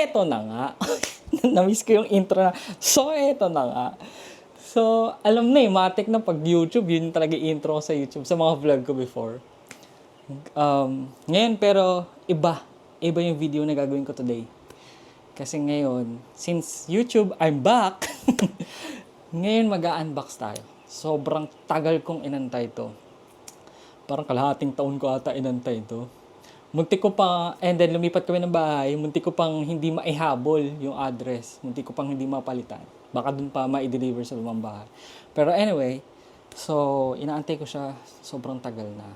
eto na nga. Na-miss ko yung intro na, so eto na nga. So, alam na matik na pag YouTube, yun talaga intro ko sa YouTube, sa mga vlog ko before. Ngayon, pero iba yung video na gagawin ko today. Kasi ngayon, since YouTube, I'm back. Ngayon, mag-unbox tayo. Sobrang tagal kong inantay to. Parang kalahating taon ko ata inantay to. Muntik ko pa, and then lumipat kami ng bahay, muntik ko pang hindi maihabol yung address. Muntik ko pang hindi mapalitan. Baka dun pa ma-deliver sa lumang bahay. Pero anyway, so inaantay ko siya sobrang tagal na.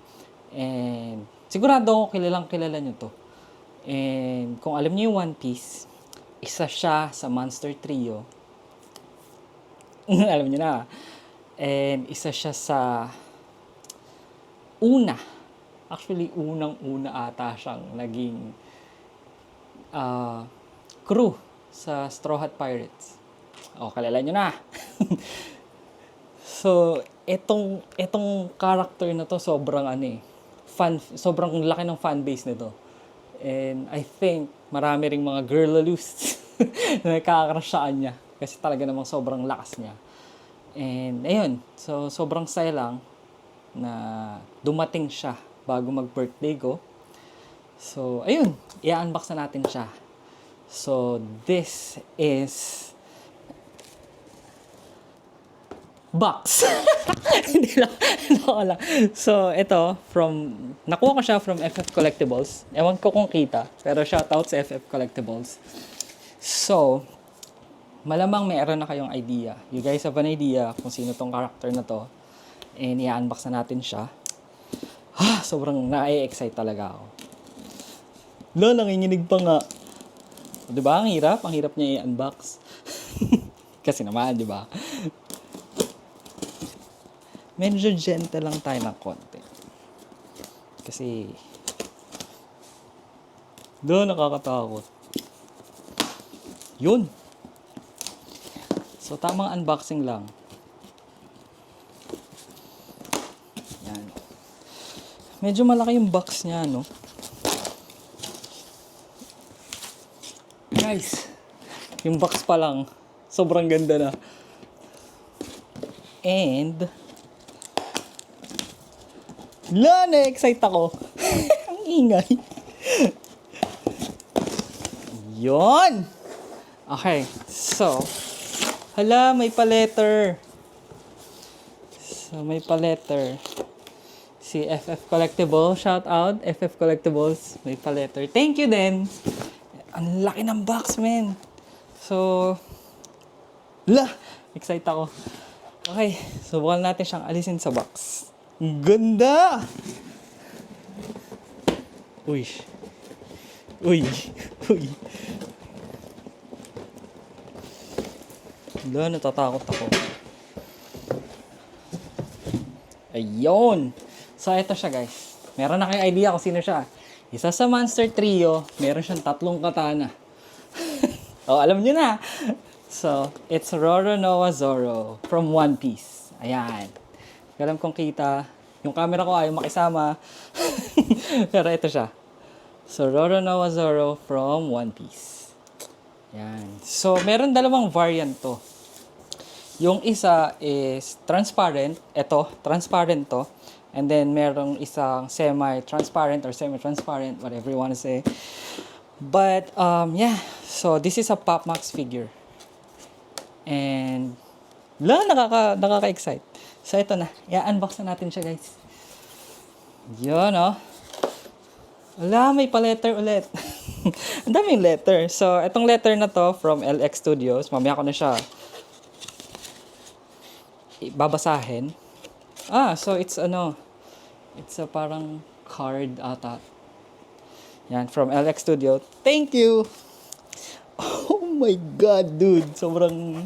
And sigurado ako kilala nyo to. And kung alam niyo yung One Piece, isa siya sa Monster Trio. Alam niyo na. And isa siya sa Actually, unang-una ata siyang naging crew sa Straw Hat Pirates. O, kilala nyo na. So, etong character na to, sobrang sobrang laki ng fan base nito. And I think, marami ring mga girlaloos na nakaka-crushaan niya. Kasi talaga namang sobrang lakas niya. And, ayun. So, sobrang saya lang na dumating siya bago mag-birthday ko. So, ayun. I-unbox na natin siya. So, this is box. Hindi lang. So, ito, nakuha ko siya from FF Collectibles. Ewan ko kung kita, pero shoutout sa FF Collectibles. So, malamang mayroon na kayong idea. You guys have an idea kung sino tong character na to. And i-unbox na natin siya. Sobrang na-excite talaga ako. Nanginginig pa nga. O, diba? Ang hirap niya i-unbox. Kasi naman, diba? Medyo gentle lang tayo ng konti. Kasi, nakakatakot. Yun. So, tamang unboxing lang. Yan. Medyo malaki yung box niya, no? Guys, yung box pa lang, sobrang ganda na. And, na-excite ako. Ang ingay. Yon. Okay, so, may pa-letter. So, may pa-letter. Si FF Collectibles, shout out, FF Collectibles, may pa-letter. Thank you din. Ang laki ng box, man. So, excited ako. Okay, subukan natin siyang alisin sa box. Ganda! Uy. Natatakot ako. Ayun. So, ito siya, guys. Meron na kayong idea kung sino siya. Isa sa Monster Trio, meron siyang 3 katana. Alam niyo na. So, it's Roronoa Zoro from One Piece. Ayan. Alam kong kita. Yung camera ko ayaw makisama. Pero ito siya. So, Roronoa Zoro from One Piece. Ayan. So, meron dalawang variant to. Yung isa is transparent. Ito, transparent to. And then, merong isang semi-transparent or semi-transparent, whatever you want to say. But, yeah. So, this is a Pop Max figure. And, nakaka-excite. So, ito na. I-unbox na natin siya, guys. Yun, oh. May pa-letter ulit. Ang daming letter. So, itong letter na to from LX Studios. Mamaya ko na siya babasahin. So it's a parang card ata. Yan, from LX Studio. Thank you! Oh my God, dude. Sobrang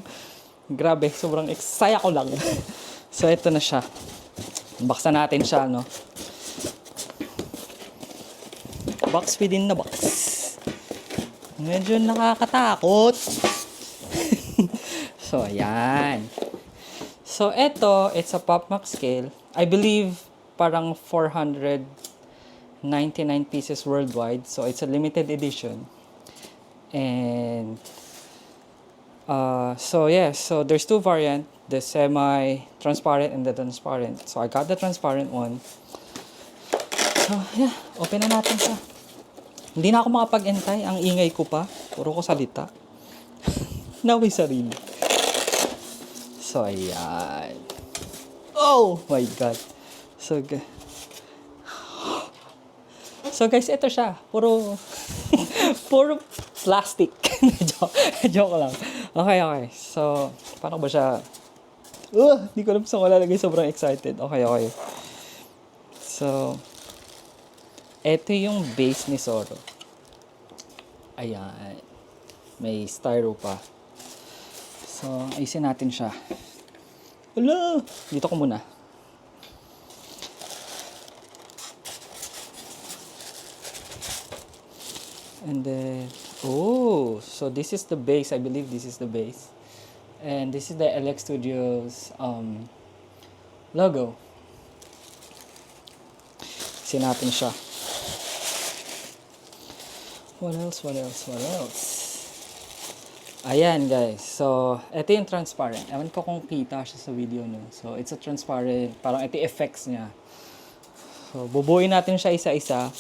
excited ako lang. So, ito na siya. Unboxan natin siya, no? Box within the box. Medyo nakakatakot. So, ayan. So, it's a Pop Max scale. I believe parang 499 pieces worldwide. So, it's a limited edition. And so there's two variant, the semi-transparent and the transparent. So I got the transparent one. So yeah, open na natin siya. Hindi na ako makapag-entay, ang ingay ko pa. Puro ko salita. Naway sarili. So ayan. Oh my god. So guys, ito siya. Puro plastic. Joke lang. Okay. So, paano ba siya? Hindi ko alam saan ko lalagay. Sobrang excited. Okay. So, ito yung base ni Zoro. Ayan. May styro pa. So, ayusin natin siya. Wala! Dito ko muna. And then, so this is the base. I believe this is the base. And this is the LX Studios logo. Kasi natin siya. What else? Ayan guys. So, ito yung transparent. Ewan ko kung kita siya sa video, no? So, it's a transparent. Parang ito effects niya. So, bubuuin natin siya isa-isa.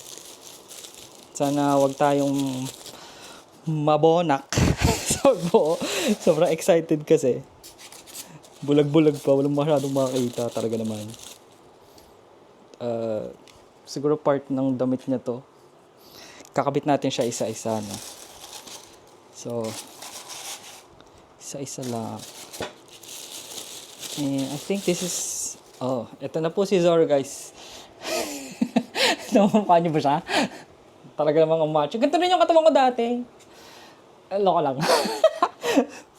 Sana wag tayong mabonak. Sobrang excited kasi. Bulag-bulag pa. Walang masyadong makakita. Talaga naman. Siguro part ng damit niya to. Kakabit natin siya isa-isa. No? So, isa-isa lang. And I think this is... ito na po si Zoro, guys. Namamukha niyo ba siya? Talaga namang macho. Ganito rin yung katawan ko dati. Loko lang.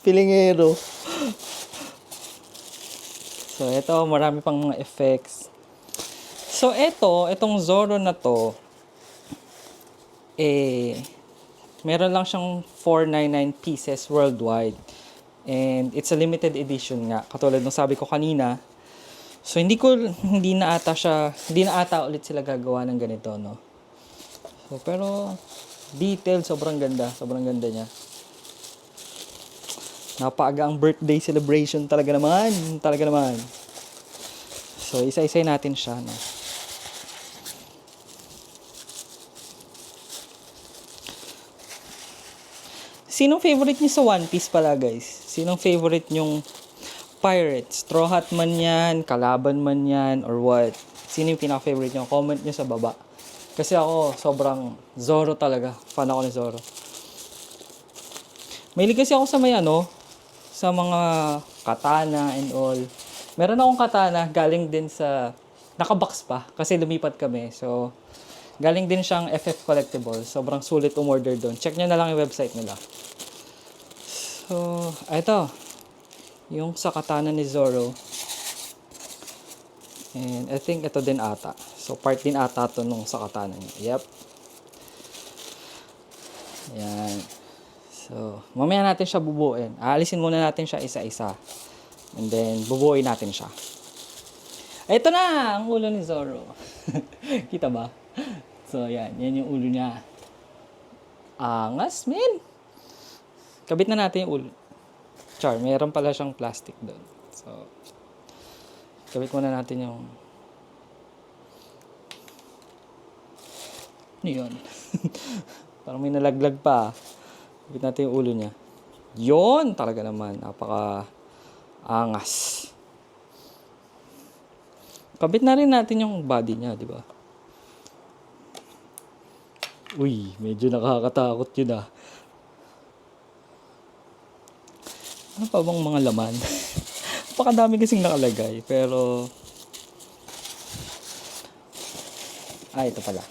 Pilingero. So, ito, marami pang mga effects. So, itong Zoro na to, meron lang siyang 499 pieces worldwide. And it's a limited edition nga. Katulad ng sabi ko kanina. So, hindi na ata ulit sila gagawa ng ganito, no? So, pero, detail, sobrang ganda niya. Napaaga ang birthday celebration talaga naman. So, isa-isay natin siya, no? Sinong favorite niyo sa One Piece pala, guys? Sinong favorite nyong pirate? Straw Hat man yan, kalaban man yan, or what? Sino yung pinaka-favorite nyo? Comment nyo sa baba. Kasi ako, sobrang Zoro talaga. Fan ako ni Zoro. Mahilig kasi ako sa sa mga katana and all. Meron akong katana, galing din sa, nakabox pa, kasi lumipat kami. So, galing din siyang FF Collectible. Sobrang sulit umorder doon. Check nyo na lang yung website nila. So, ito. Yung sa katana ni Zoro. And I think ito din ata. So, part din ata ito nung sa katana niya. Yep. Ayan. So, mamaya natin siya bubuin. Aalisin muna natin siya isa-isa. And then, bubuin natin siya. Ito na! Ang ulo ni Zoro. Kita ba? So, yan. Yan yung ulo niya. Angas, man! Kabit na natin yung ulo. Char, mayroon pala siyang plastic doon. So, kabit muna natin yung... Ano yun? Parang may nalaglag pa. Kabit natin yung ulo niya. Yun! Talaga naman. Napaka-angas. Kabit na rin natin yung body niya, di ba? Uy, medyo nakakatakot yun ah. Ano pa bang mga laman? Napakadami kasing nakalagay. Pero... ito pala.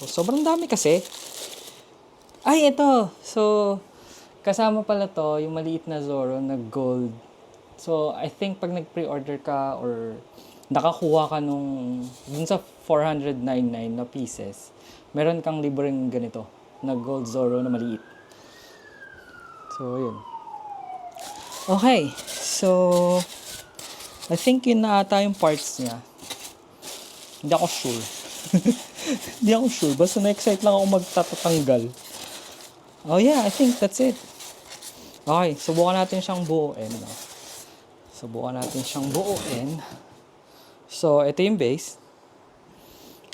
Sobrang dami kasi. Ito. So, kasama pala to, yung maliit na Zoro na gold. So, I think pag nag-pre-order ka or nakakuha ka dun sa 499 na pieces, meron kang libreng ganito na gold Zoro na maliit. So, yun. Okay. So, I think yun na ata yung parts niya. Hindi ako sure. Basta na-excite lang ako magtatanggal. Oh yeah, I think that's it. Okay, subukan natin siyang buuin. No? Subukan natin siyang buuin. So, ito yung base.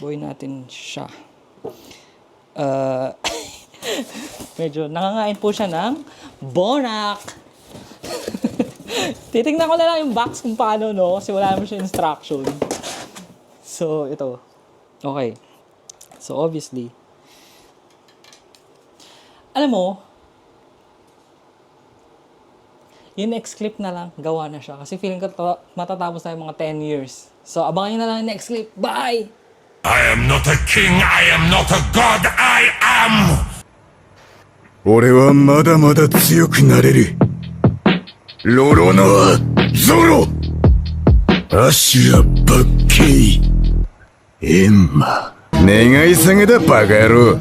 Buuin natin siya. Medyo nangangain po siya ng bonak. Titingnan ko na lang yung box kung paano, no? Kasi wala naman siya instruction. So, ito. Okay. So, obviously, alam mo, yung next clip na lang, gawa na siya. Kasi feeling ko matatapos na yung mga 10 years. So, abangan nyo na lang yung next clip. Bye! I am not a king, I am not a god, I am! 俺はまだまだ強くなれる。ロロノア、ゾロアシュラ・バッケイエンマ願い下げだバカ野郎。